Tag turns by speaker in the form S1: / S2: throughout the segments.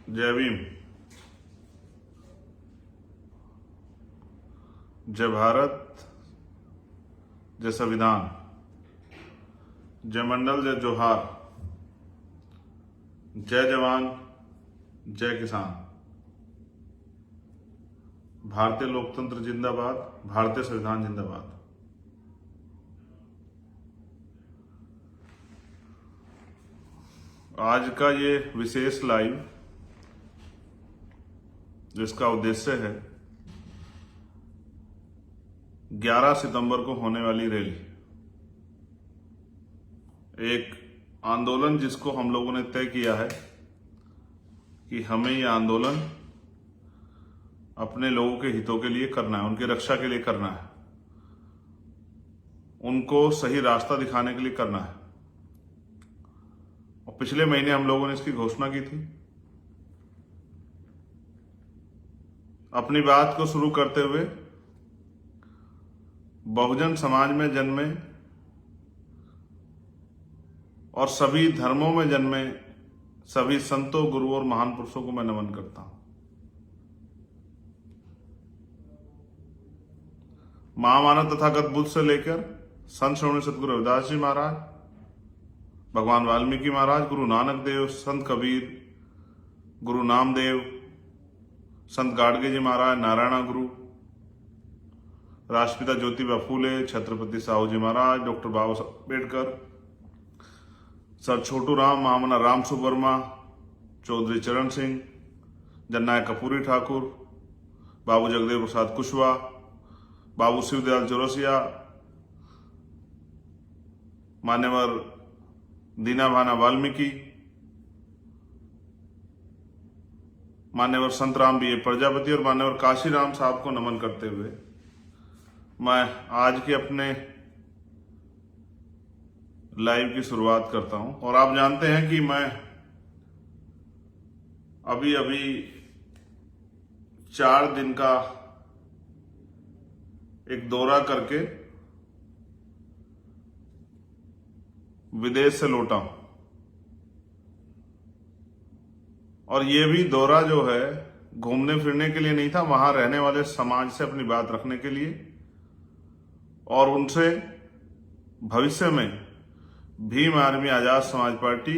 S1: जय भीम। जय भारत, जय संविधान, जय मंडल, जय जोहार, जय जवान, जय किसान। भारतीय लोकतंत्र जिंदाबाद, भारतीय संविधान जिंदाबाद। आज का ये विशेष लाइव जिसका उद्देश्य है 11 सितंबर को होने वाली रैली, एक आंदोलन जिसको हम लोगों ने तय किया है कि हमें ये आंदोलन अपने लोगों के हितों के लिए करना है, उनकी रक्षा के लिए करना है, उनको सही रास्ता दिखाने के लिए करना है। और पिछले महीने हम लोगों ने इसकी घोषणा की थी। अपनी बात को शुरू करते हुए बहुजन समाज में जन्मे और सभी धर्मों में जन्मे सभी संतों, गुरुओं और महान पुरुषों को मैं नमन करता हूं। महामानव तथागत बुद्ध से लेकर संत श्रोमणी सतगुरु रविदास जी महाराज, भगवान वाल्मीकि महाराज, गुरु नानक देव, संत कबीर, गुरु नामदेव, संत गाडगे जी महाराज, नारायण गुरु, राष्ट्रपिता ज्योतिबा फूले, छत्रपति साहू जी महाराज, डॉक्टर बाबा साहब अम्बेडकर, सर छोटू राम, महामना राम सुवर्मा, चौधरी चरण सिंह, जननायक कपूरी ठाकुर, बाबू जगदेव प्रसाद कुशवाहा, बाबू शिवदयाल चौरसिया, मान्यवर दीना भाना वाल्मीकि, मान्यवर संत राम बी ए प्रजापति और मान्यवर काशीराम साहब को नमन करते हुए मैं आज के अपने लाइव की शुरुआत करता हूं। और आप जानते हैं कि मैं अभी अभी 4 दिन का एक दौरा करके विदेश से लौटा हूं। और ये भी दौरा जो है घूमने फिरने के लिए नहीं था, वहां रहने वाले समाज से अपनी बात रखने के लिए और उनसे भविष्य में भीम आर्मी आजाद समाज पार्टी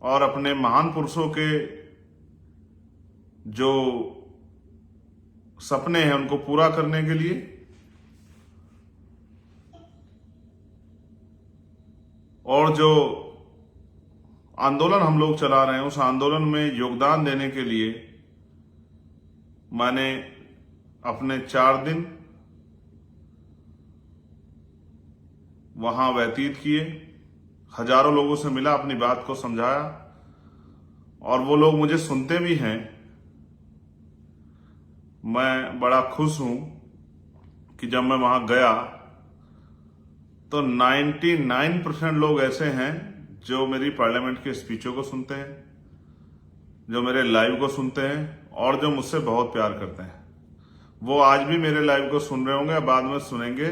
S1: और अपने महान पुरुषों के जो सपने हैं उनको पूरा करने के लिए और जो आंदोलन हम लोग चला रहे हैं उस आंदोलन में योगदान देने के लिए मैंने अपने 4 दिन वहां व्यतीत किए। हजारों लोगों से मिला, अपनी बात को समझाया और वो लोग मुझे सुनते भी हैं। मैं बड़ा खुश हूं कि जब मैं वहां गया तो 99% लोग ऐसे हैं जो मेरी पार्लियामेंट के स्पीचों को सुनते हैं, जो मेरे लाइव को सुनते हैं और जो मुझसे बहुत प्यार करते हैं। वो आज भी मेरे लाइव को सुन रहे होंगे, बाद में सुनेंगे,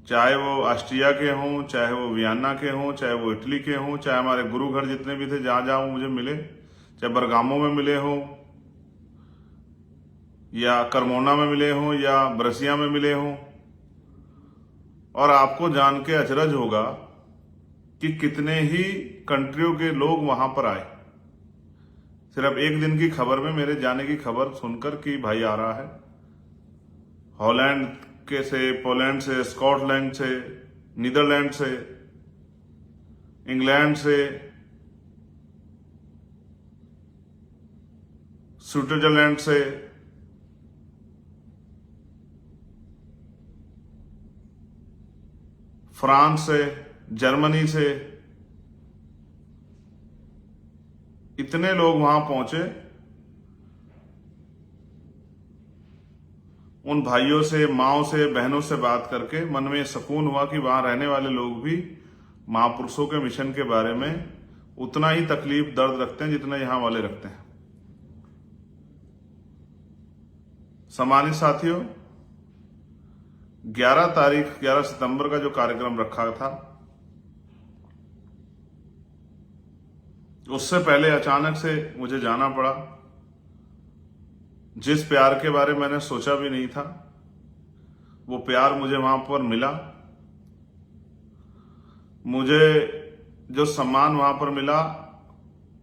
S1: चाहे वो ऑस्ट्रिया के हों, चाहे वो वियना के हों, चाहे वो इटली के हों, चाहे हमारे गुरु घर जितने भी थे जहां जहां वो मुझे मिले, चाहे बरगामो में मिले हों या करमोना में मिले हों या ब्रसिया में मिले हों। और आपको जान के अचरज होगा कि कितने ही कंट्रियों के लोग वहां पर आए, सिर्फ एक दिन की खबर में मेरे जाने की खबर सुनकर कि भाई आ रहा है हॉलैंड के से, पोलैंड से, स्कॉटलैंड से, नीदरलैंड से, इंग्लैंड से, स्विट्जरलैंड से, फ्रांस से, जर्मनी से, इतने लोग वहां पहुंचे। उन भाइयों से, माओ से, बहनों से बात करके मन में सुकून हुआ कि वहां रहने वाले लोग भी महापुरुषों के मिशन के बारे में उतना ही तकलीफ दर्द रखते हैं जितना यहां वाले रखते हैं। सम्मानित साथियों, 11 सितंबर का जो कार्यक्रम रखा था उससे पहले अचानक से मुझे जाना पड़ा। जिस प्यार के बारे में मैंने सोचा भी नहीं था, वो प्यार मुझे वहां पर मिला। मुझे जो सम्मान वहां पर मिला,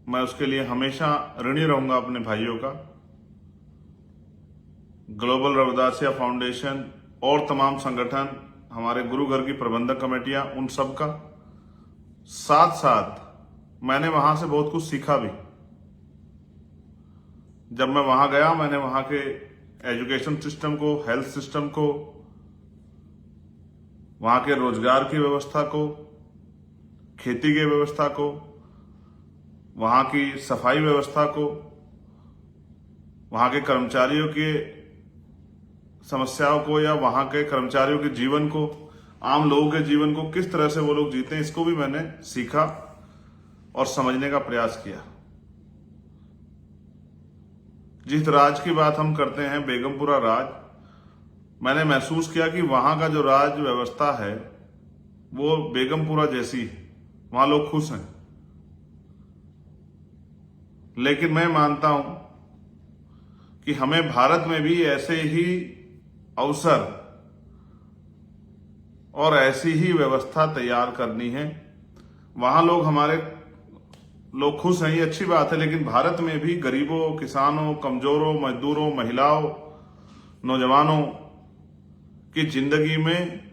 S1: मैं उसके लिए हमेशा ऋणी रहूंगा अपने भाइयों का। ग्लोबल रविदासिया फाउंडेशन और तमाम संगठन, हमारे गुरु घर की प्रबंधक कमेटियां, उन सब का। साथ साथ मैंने वहां से बहुत कुछ सीखा भी। जब मैं वहां गया, मैंने वहां के एजुकेशन सिस्टम को, हेल्थ सिस्टम को, वहां के रोजगार की व्यवस्था को, खेती की व्यवस्था को, वहां की सफाई व्यवस्था को, वहां के कर्मचारियों की समस्याओं को, या वहां के कर्मचारियों के जीवन को, आम लोगों के जीवन को किस तरह से वो लोग जीते हैं, इसको भी मैंने सीखा और समझने का प्रयास किया। जिस राज की बात हम करते हैं, बेगमपुरा राज, मैंने महसूस किया कि वहां का जो राज व्यवस्था है वो बेगमपुरा जैसी है। वहां लोग खुश हैं। लेकिन मैं मानता हूं कि हमें भारत में भी ऐसे ही अवसर और ऐसी ही व्यवस्था तैयार करनी है। वहां हमारे लोग खुश हैं, ये अच्छी बात है, लेकिन भारत में भी गरीबों, किसानों, कमजोरों, मजदूरों, महिलाओं, नौजवानों की जिंदगी में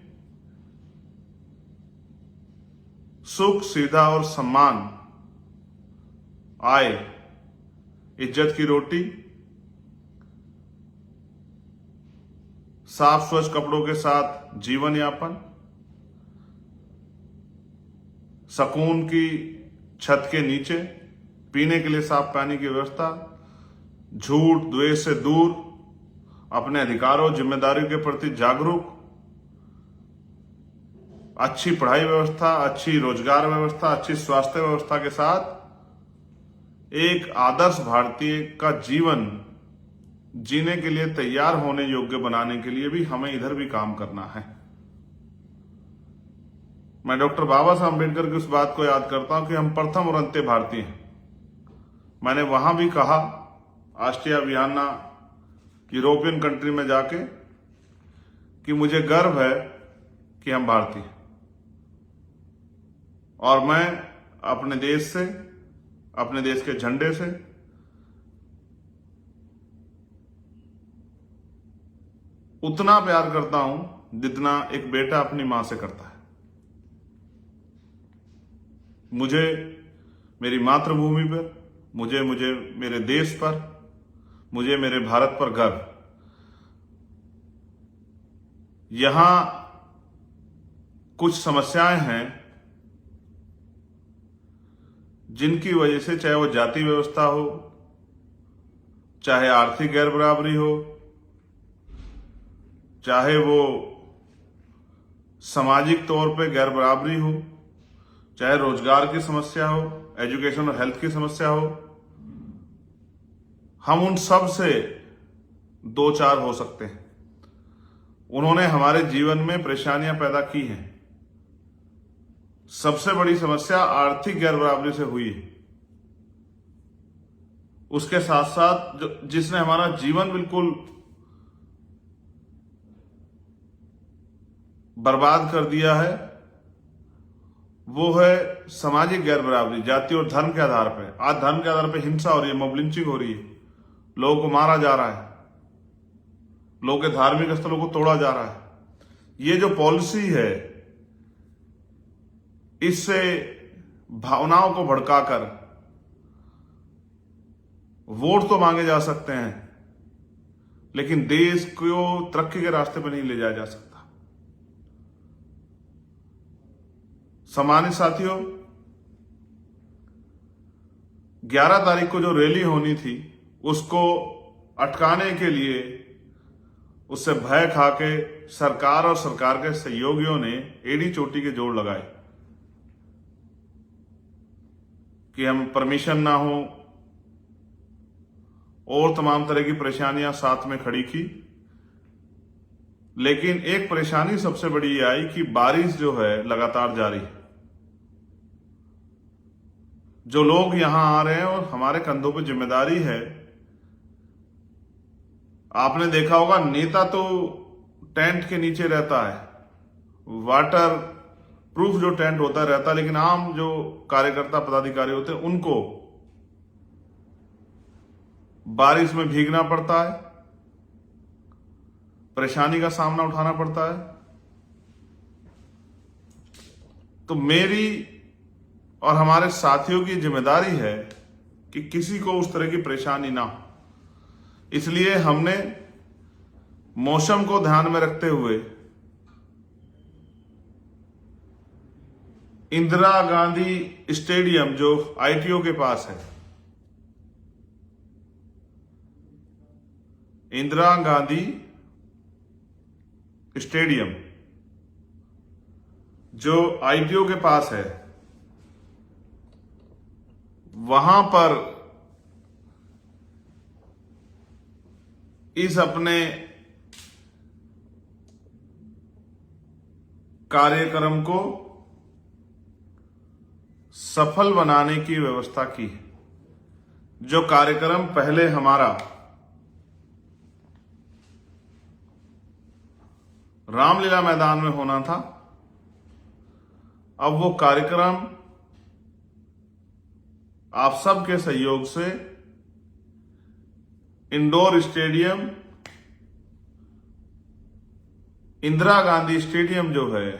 S1: सुख, सुविधा और सम्मान आए, इज्जत की रोटी, साफ स्वच्छ कपड़ों के साथ जीवन यापन, सुकून की छत के नीचे, पीने के लिए साफ पानी की व्यवस्था, झूठ द्वेष से दूर, अपने अधिकारों जिम्मेदारियों के प्रति जागरूक, अच्छी पढ़ाई व्यवस्था, अच्छी रोजगार व्यवस्था, अच्छी स्वास्थ्य व्यवस्था के साथ एक आदर्श भारतीय का जीवन जीने के लिए तैयार होने योग्य बनाने के लिए भी हमें इधर भी काम करना है। मैं डॉक्टर बाबा साहब अम्बेडकर की उस बात को याद करता हूं कि हम प्रथम और अंत्य भारतीय हैं। मैंने वहां भी कहा, ऑस्ट्रिया, वियना, यूरोपियन कंट्री में जाके, कि मुझे गर्व है कि हम भारतीय हैं और मैं अपने देश से, अपने देश के झंडे से उतना प्यार करता हूं जितना एक बेटा अपनी मां से करता है। मुझे मेरी मातृभूमि पर, मुझे मेरे देश पर, मुझे मेरे भारत पर गर्व। यहां कुछ समस्याएं हैं जिनकी वजह से, चाहे वो जाति व्यवस्था हो, चाहे आर्थिक गैर बराबरी हो, चाहे वो सामाजिक तौर पे गैर बराबरी हो, चाहे रोजगार की समस्या हो, एजुकेशन और हेल्थ की समस्या हो, हम उन सब से दो चार हो सकते हैं। उन्होंने हमारे जीवन में परेशानियां पैदा की हैं। सबसे बड़ी समस्या आर्थिक गैर बराबरी से हुई है। उसके साथ साथ जिसने हमारा जीवन बिल्कुल बर्बाद कर दिया है, वो है सामाजिक गैर बराबरी, जाति और धर्म के आधार पर। आज धर्म के आधार पर हिंसा हो रही है, मॉब लिंचिंग हो रही है, लोगों को मारा जा रहा है, लोगों के धार्मिक स्थलों को तोड़ा जा रहा है। ये जो पॉलिसी है, इससे भावनाओं को भड़काकर वोट तो मांगे जा सकते हैं, लेकिन देश को तरक्की के रास्ते पर नहीं ले जाया जा सकता। सम्मानित साथियों, 11 तारीख को जो रैली होनी थी, उसको अटकाने के लिए, उससे भय खाके सरकार और सरकार के सहयोगियों ने एड़ी चोटी के जोड़ लगाए कि हम परमिशन ना हो, और तमाम तरह की परेशानियां साथ में खड़ी की। लेकिन एक परेशानी सबसे बड़ी ये आई कि बारिश जो है लगातार जारी है। जो लोग यहां आ रहे हैं और हमारे कंधों पे जिम्मेदारी है। आपने देखा होगा नेता तो टेंट के नीचे रहता है, वाटर प्रूफ जो टेंट होता रहता है, लेकिन आम जो कार्यकर्ता पदाधिकारी होते हैं उनको बारिश में भीगना पड़ता है, परेशानी का सामना उठाना पड़ता है। तो मेरी और हमारे साथियों की जिम्मेदारी है कि किसी को उस तरह की परेशानी ना हो। इसलिए हमने मौसम को ध्यान में रखते हुए इंदिरा गांधी स्टेडियम जो आईटीओ के पास है, इंदिरा गांधी स्टेडियम जो आईटीओ के पास है, वहां पर इस अपने कार्यक्रम को सफल बनाने की व्यवस्था की है। जो कार्यक्रम पहले हमारा रामलीला मैदान में होना था, अब वो कार्यक्रम आप सबके सहयोग से indoor stadium Indira Gandhi stadium जो है,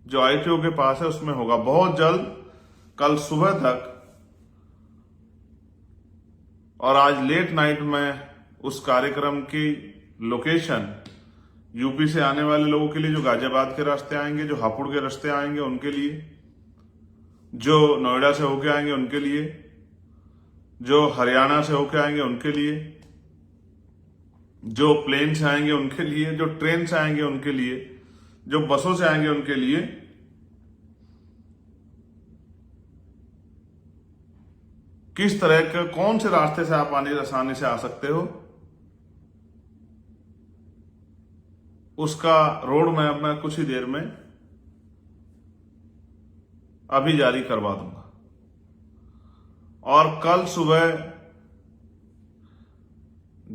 S1: जो आईटीओ के पास है, उसमें होगा बहुत जल्द, कल सुबह तक। और आज लेट नाइट में उस कार्यक्रम की लोकेशन यूपी से आने वाले लोगों के लिए, जो गाजियाबाद के रास्ते आएंगे, जो हापुड़ के रास्ते आएंगे उनके लिए, जो नोएडा से होके आएंगे उनके लिए, जो हरियाणा से होके आएंगे उनके लिए, जो प्लेन से आएंगे उनके लिए, जो ट्रेन से आएंगे उनके लिए, जो बसों से आएंगे उनके लिए। किस तरह के कौन से रास्ते से आप आसानी से आ सकते हो, उसका रोड मैप मैं कुछ ही देर में अभी जारी करवा दूंगा। और कल सुबह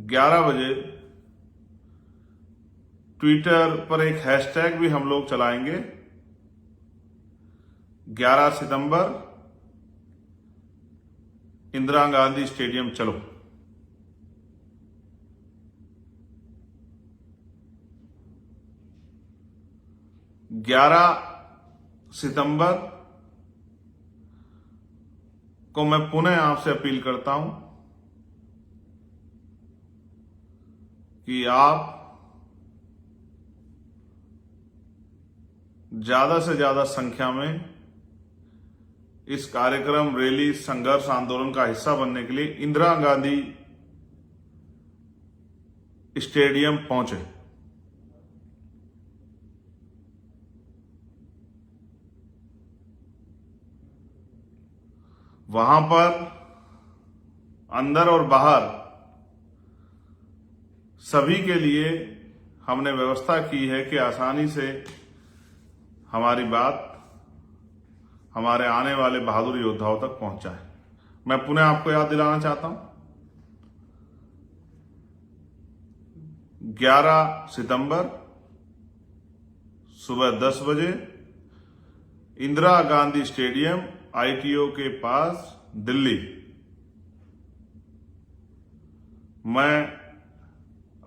S1: 11 बजे ट्विटर पर एक हैशटैग भी हम लोग चलाएंगे, 11 सितंबर इंदिरा गांधी स्टेडियम चलो। 11 सितंबर को मैं पुनः आपसे अपील करता हूं कि आप ज्यादा से ज्यादा संख्या में इस कार्यक्रम, रैली, संघर्ष आंदोलन का हिस्सा बनने के लिए इंदिरा गांधी स्टेडियम पहुंचे। वहां पर अंदर और बाहर सभी के लिए हमने व्यवस्था की है कि आसानी से हमारी बात हमारे आने वाले बहादुर योद्धाओं तक पहुंचाए। मैं पुनः आपको याद दिलाना चाहता हूं, 11 सितंबर सुबह 10 बजे इंदिरा गांधी स्टेडियम, आईटीओ के पास, दिल्ली। मैं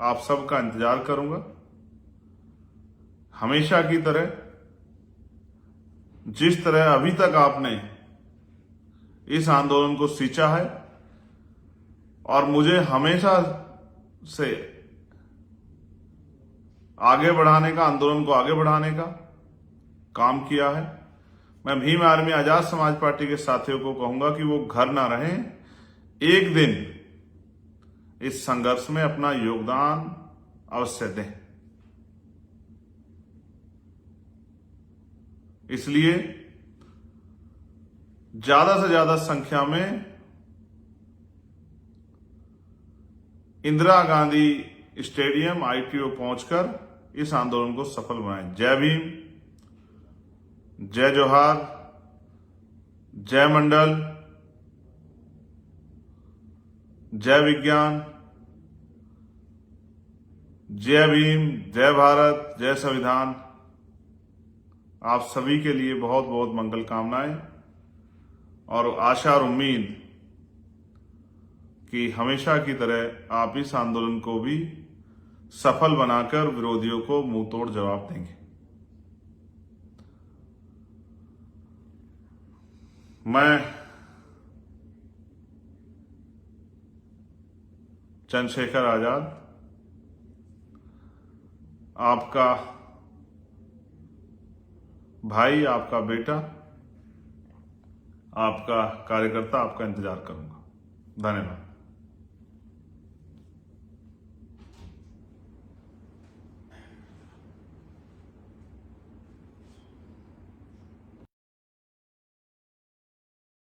S1: आप सबका इंतजार करूंगा। हमेशा की तरह, जिस तरह अभी तक आपने इस आंदोलन को सींचा है और मुझे हमेशा से आगे बढ़ाने का, आंदोलन को आगे बढ़ाने का काम किया है, मैं भीम आर्मी आजाद समाज पार्टी के साथियों को कहूंगा कि वो घर ना रहें, एक दिन इस संघर्ष में अपना योगदान अवश्य दें। इसलिए ज्यादा से ज्यादा संख्या में इंदिरा गांधी स्टेडियम, आईटीओ पहुंचकर इस आंदोलन को सफल बनाएं। जय भीम, जय जोहार, जय मंडल, जय विज्ञान, जय भीम, जय भारत, जय संविधान। आप सभी के लिए बहुत बहुत मंगल कामनाएं और आशा और उम्मीद कि हमेशा की तरह आप इस आंदोलन को भी सफल बनाकर विरोधियों को मुंह तोड़ जवाब देंगे। मैं चंद्रशेखर आजाद, आपका भाई, आपका बेटा, आपका कार्यकर्ता, आपका इंतजार करूंगा। धन्यवाद।